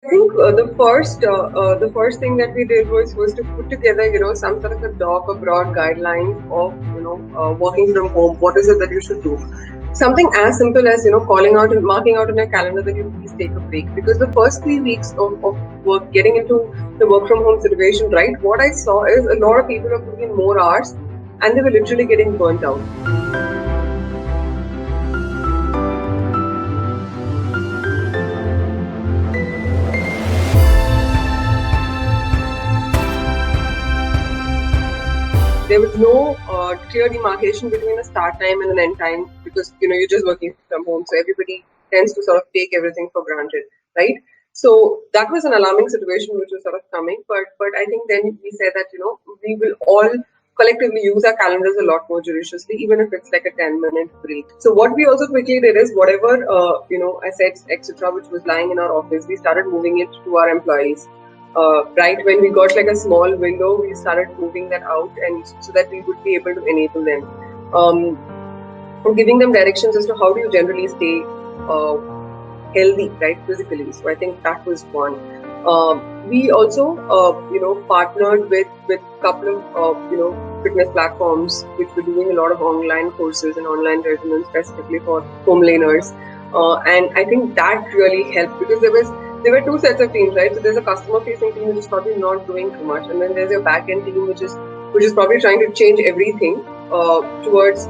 think the first thing that we did was to put together, some sort of a doc or broad guidelines of, working from home. What is it that you should do? Something as simple as, calling out and marking out in your calendar that you please take a break. Because the first 3 weeks of work, getting into the work from home situation, right? What I saw is a lot of people are putting in more hours, and they were literally getting burnt out. There was no clear demarcation between a start time and an end time, because you're just working from home, so everybody tends to sort of take everything for granted, right? So that was an alarming situation which was sort of coming, but I think then we said that we will all collectively use our calendars a lot more judiciously, even if it's like a 10-minute break. So what we also quickly did is whatever assets, etc., which was lying in our office, we started moving it to our employees. Right when we got like a small window, we started moving that out, and so that we would be able to enable them, and giving them directions as to how do you generally stay healthy, right, physically. So I think that was one. We also, partnered with a couple of fitness platforms which were doing a lot of online courses and online regimens specifically for home learners, and I think that really helped, because there were two sets of teams, right? So there's a customer-facing team which is probably not doing too much, and then there's a back-end team which is probably trying to change everything towards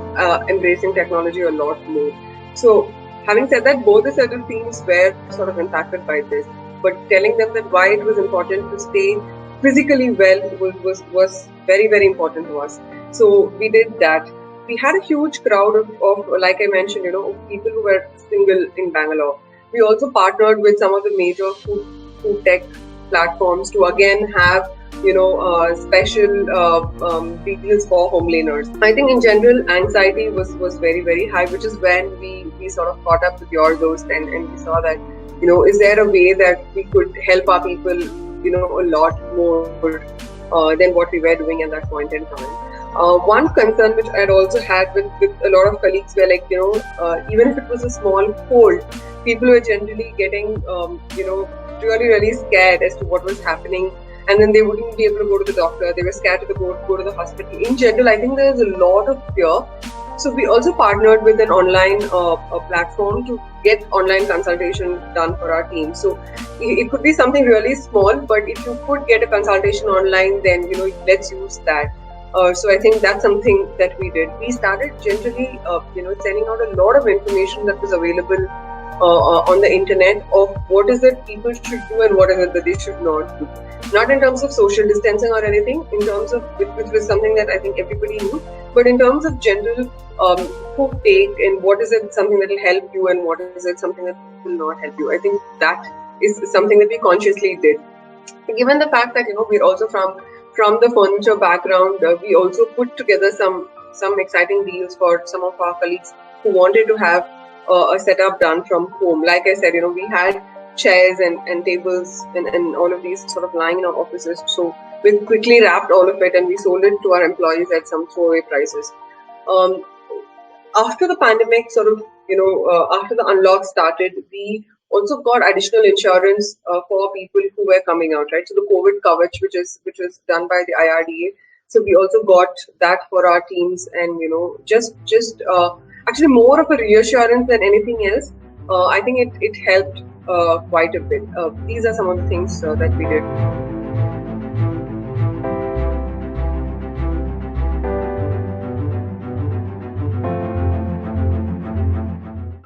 embracing technology a lot more. So, having said that, both the set of teams were sort of impacted by this, but telling them that why it was important to stay physically well was very, very important to us. So we did that. We had a huge crowd of like I mentioned, of people who were single in Bangalore. We also partnered with some of the major food tech platforms to again have special deals for home learners. I think in general anxiety was very, very high, which is when we sort of caught up with your ghost, and we saw that is there a way that we could help our people a lot more than what we were doing at that point in time. One concern which I'd also had with a lot of colleagues were like, even if it was a small cold, people were generally getting, really, really scared as to what was happening. And then they wouldn't be able to go to the doctor. They were scared to go to the hospital. In general, I think there's a lot of fear. So we also partnered with an online platform to get online consultation done for our team. So it could be something really small, but if you could get a consultation online, then let's use that. So I think that's something that we did. We started generally, sending out a lot of information that was available on the internet of what is it people should do and what is it that they should not do. Not in terms of social distancing or anything, in terms of which was something that I think everybody knew, but in terms of general food take and what is it something that will help you and what is it something that will not help you. I think that is something that we consciously did. Given the fact that we're also from the furniture background, we also put together some exciting deals for some of our colleagues who wanted to have a setup done from home. Like I said, we had chairs and tables and all of these sort of lying in our offices. So we quickly wrapped all of it and we sold it to our employees at some throwaway prices. After the pandemic, sort of, after the unlock started, we also got additional insurance for people who were coming out, right? So the COVID coverage, which was done by the IRDA. So we also got that for our teams, and just actually more of a reassurance than anything else. I think it helped quite a bit. These are some of the things that we did.